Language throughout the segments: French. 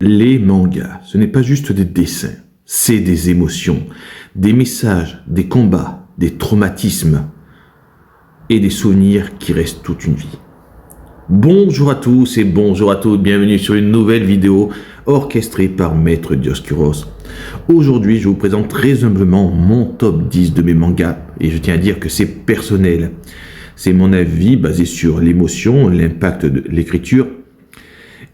Les mangas, ce n'est pas juste des dessins, c'est des émotions, des messages, des combats, des traumatismes et des souvenirs qui restent toute une vie. Bonjour à tous et bonjour à toutes, bienvenue sur une nouvelle vidéo orchestrée par Maître Dioscuros. Aujourd'hui, je vous présente très humblement mon top 10 de mes mangas et je tiens à dire que c'est personnel. C'est mon avis basé sur l'émotion, l'impact de l'écriture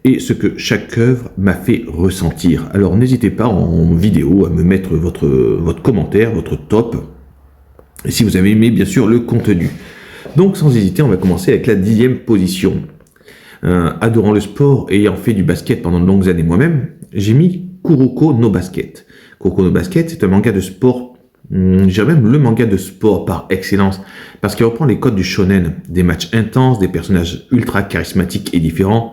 et ce que chaque œuvre m'a fait ressentir. Alors n'hésitez pas en vidéo à me mettre votre commentaire, votre top, et si vous avez aimé bien sûr le contenu. Donc sans hésiter, on va commencer avec la 10e position. Adorant le sport et ayant fait du basket pendant de longues années moi-même, j'ai mis Kuroko no Basket. Kuroko no Basket, c'est un manga de sport, j'ai même le manga de sport par excellence, parce qu'il reprend les codes du shonen, des matchs intenses, des personnages ultra charismatiques et différents,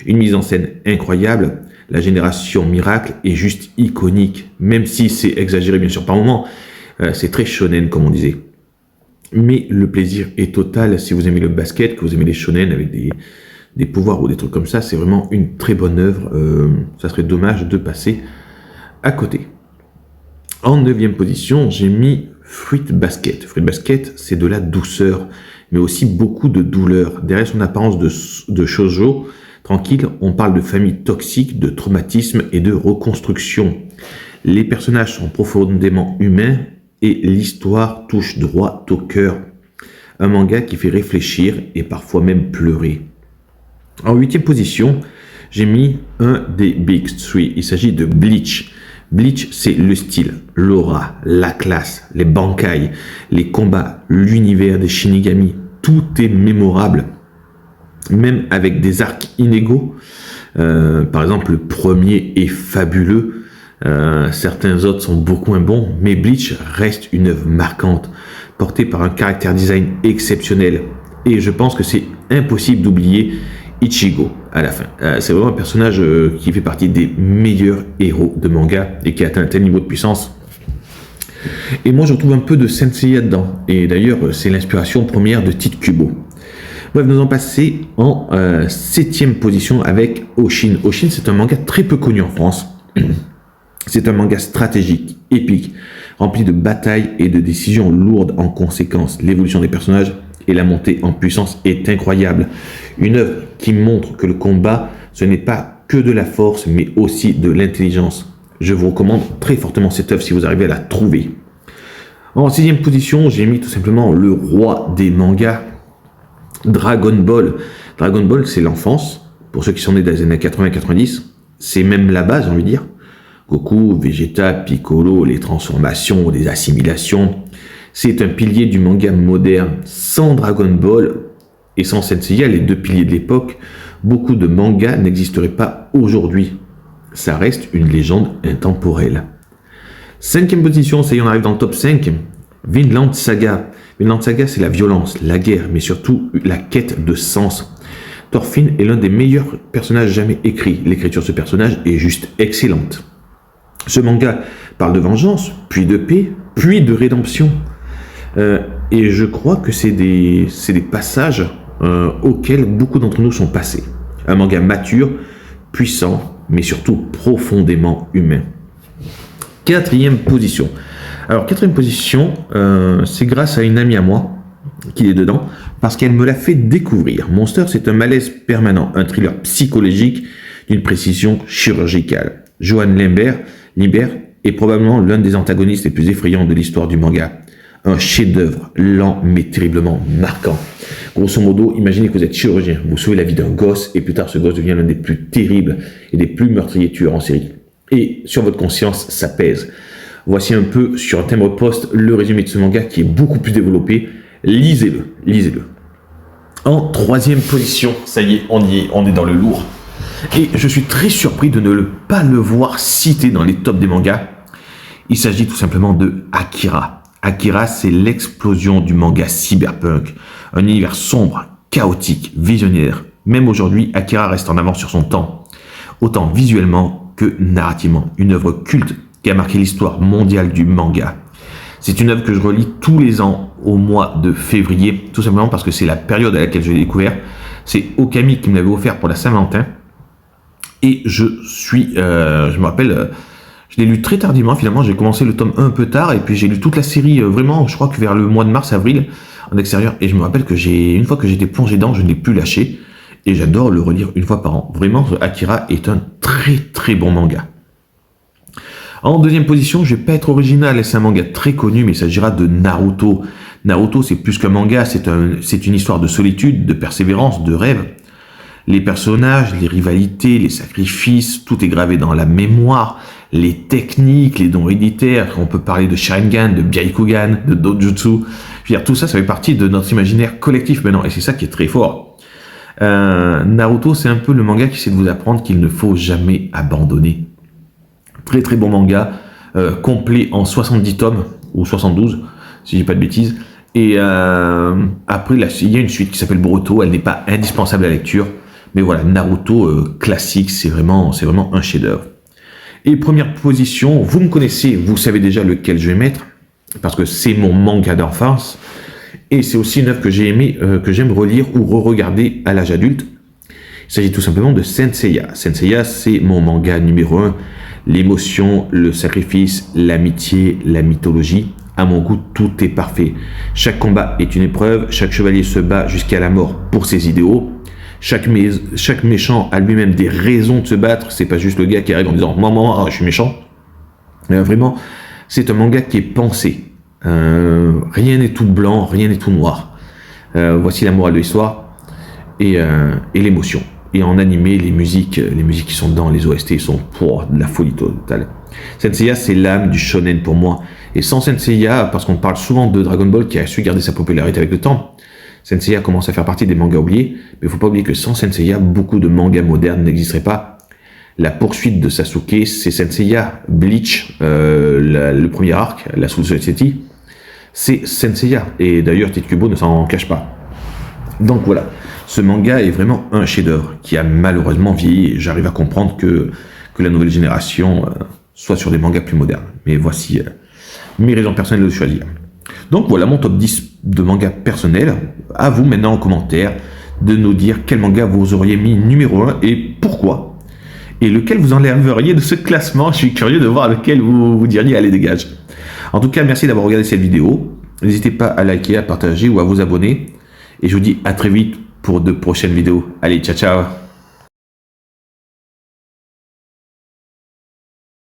une mise en scène incroyable, la génération miracle est juste iconique, même si c'est exagéré bien sûr par moments, c'est très shonen comme on disait. Mais le plaisir est total si vous aimez le basket, que vous aimez les shonen avec des pouvoirs ou des trucs comme ça, c'est vraiment une très bonne œuvre, ça serait dommage de passer à côté. En 9e position, j'ai mis Fruit Basket. Fruit Basket, c'est de la douceur, mais aussi beaucoup de douleur. Derrière son apparence de shoujo tranquille, on parle de famille toxique, de traumatisme et de reconstruction. Les personnages sont profondément humains et l'histoire touche droit au cœur. Un manga qui fait réfléchir et parfois même pleurer. En 8e position, j'ai mis un des Big Three. Il s'agit de Bleach. Bleach, c'est le style, l'aura, la classe, les bankai, les combats, l'univers des Shinigami. Tout est mémorable, même avec des arcs inégaux. Par exemple, le premier est fabuleux. Certains autres sont beaucoup moins bons, mais Bleach reste une œuvre marquante, portée par un caractère design exceptionnel. Et je pense que c'est impossible d'oublier Ichigo à la fin. C'est vraiment un personnage qui fait partie des meilleurs héros de manga et qui a atteint un tel niveau de puissance. Et moi je retrouve un peu de Senseiya dedans. Et d'ailleurs c'est l'inspiration première de Tite Kubo. Bref, nous allons passer en 7e position avec Oshin. Oshin, c'est un manga très peu connu en France. C'est un manga stratégique, épique, rempli de batailles et de décisions lourdes en conséquence. L'évolution des personnages et la montée en puissance est incroyable. Une œuvre qui montre que le combat, ce n'est pas que de la force, mais aussi de l'intelligence. Je vous recommande très fortement cette œuvre si vous arrivez à la trouver. En 6e position, j'ai mis tout simplement le roi des mangas, Dragon Ball. Dragon Ball, c'est l'enfance. Pour ceux qui sont nés dans les années 80-90, c'est même la base, j'ai envie de dire. Goku, Vegeta, Piccolo, les transformations, les assimilations. C'est un pilier du manga moderne. Sans Dragon Ball et sans Senseiya, les deux piliers de l'époque, beaucoup de mangas n'existeraient pas aujourd'hui. Ça reste une légende intemporelle. 5e position, ça y est, on arrive dans le top 5. Vinland Saga. Vinland Saga, c'est la violence, la guerre, mais surtout la quête de sens. Thorfinn est l'un des meilleurs personnages jamais écrits. L'écriture de ce personnage est juste excellente. Ce manga parle de vengeance, puis de paix, puis de rédemption. Et je crois que c'est des passages auxquels beaucoup d'entre nous sont passés. Un manga mature, puissant, mais surtout profondément humain. 4e position. Alors, 4e position, c'est grâce à une amie à moi qui est dedans, parce qu'elle me l'a fait découvrir. Monster, c'est un malaise permanent, un thriller psychologique d'une précision chirurgicale. Johan Limbert est probablement l'un des antagonistes les plus effrayants de l'histoire du manga. Un chef-d'œuvre lent mais terriblement marquant. Grosso modo, imaginez que vous êtes chirurgien, vous sauvez la vie d'un gosse et plus tard ce gosse devient l'un des plus terribles et des plus meurtriers tueurs en série. Et sur votre conscience, ça pèse. Voici un peu sur un timbre poste le résumé de ce manga qui est beaucoup plus développé. Lisez-le, lisez-le. En 3e position, ça y est, on est dans le lourd. Et je suis très surpris de ne pas le voir cité dans les tops des mangas. Il s'agit tout simplement de Akira. Akira, c'est l'explosion du manga cyberpunk. Un univers sombre, chaotique, visionnaire. Même aujourd'hui, Akira reste en avance sur son temps. Autant visuellement que narrativement. Une œuvre culte qui a marqué l'histoire mondiale du manga. C'est une œuvre que je relis tous les ans au mois de février, tout simplement parce que c'est la période à laquelle je l'ai découvert. C'est Okami qui me l'avait offert pour la Saint-Valentin. Et je me rappelle, je l'ai lu très tardivement, finalement, j'ai commencé le tome 1 un peu tard, et puis j'ai lu toute la série, vraiment, je crois que vers le mois de mars-avril, en extérieur, et je me rappelle que une fois que j'étais plongé dedans, je ne l'ai plus lâché, et j'adore le relire une fois par an. Vraiment, Akira est un très très bon manga. En deuxième position, je vais pas être original, c'est un manga très connu, mais il s'agira de Naruto. Naruto, c'est plus qu'un manga, c'est une histoire de solitude, de persévérance, de rêve. Les personnages, les rivalités, les sacrifices, tout est gravé dans la mémoire. Les techniques, les dons héréditaires, on peut parler de Sharingan, de Byakugan, de Dojutsu. Je veux dire, tout ça, ça fait partie de notre imaginaire collectif maintenant, et c'est ça qui est très fort. Naruto, c'est un peu le manga qui essaie de vous apprendre qu'il ne faut jamais abandonner. Très très bon manga, complet en 70 tomes, ou 72, si j'ai pas de bêtises. Et après, il y a une suite qui s'appelle Boruto, elle n'est pas indispensable à la lecture, mais voilà, Naruto classique, c'est vraiment un chef-d'œuvre. Et première position, vous me connaissez, vous savez déjà lequel je vais mettre, parce que c'est mon manga d'enfance, et c'est aussi une œuvre que j'ai aimé, que j'aime relire ou re-regarder à l'âge adulte. Il s'agit tout simplement de Saint Seiya. Saint Seiya, c'est mon manga numéro 1. L'émotion, le sacrifice, l'amitié, la mythologie. À mon goût, tout est parfait. Chaque combat est une épreuve, chaque chevalier se bat jusqu'à la mort pour ses idéaux. Chaque méchant a lui-même des raisons de se battre, c'est pas juste le gars qui arrive en disant « Maman, je suis méchant ». Vraiment, c'est un manga qui est pensé. Rien n'est tout blanc, rien n'est tout noir. Voici la morale de l'histoire et l'émotion. Et en animé, les musiques qui sont dedans, les OST sont pour de la folie totale. Saint Seiya, c'est l'âme du shonen pour moi. Et sans Saint Seiya, parce qu'on parle souvent de Dragon Ball qui a su garder sa popularité avec le temps, Saint Seiya commence à faire partie des mangas oubliés, mais il ne faut pas oublier que sans Saint Seiya, beaucoup de mangas modernes n'existeraient pas. La poursuite de Sasuke, c'est Saint Seiya. Bleach, le premier arc, la Soul Society, c'est Saint Seiya. Et d'ailleurs, Tite Kubo ne s'en cache pas. Donc voilà, ce manga est vraiment un chef-d'œuvre qui a malheureusement vieilli, et j'arrive à comprendre que la nouvelle génération soit sur des mangas plus modernes. Mais voici mes raisons personnelles de choisir. Donc voilà mon top 10 de mangas personnels. À vous maintenant en commentaire de nous dire quel manga vous auriez mis numéro 1 et pourquoi. Et lequel vous enlèveriez de ce classement. Je suis curieux de voir lequel vous diriez allez dégage. En tout cas, merci d'avoir regardé cette vidéo. N'hésitez pas à liker, à partager ou à vous abonner. Et je vous dis à très vite pour de prochaines vidéos. Allez, ciao ciao.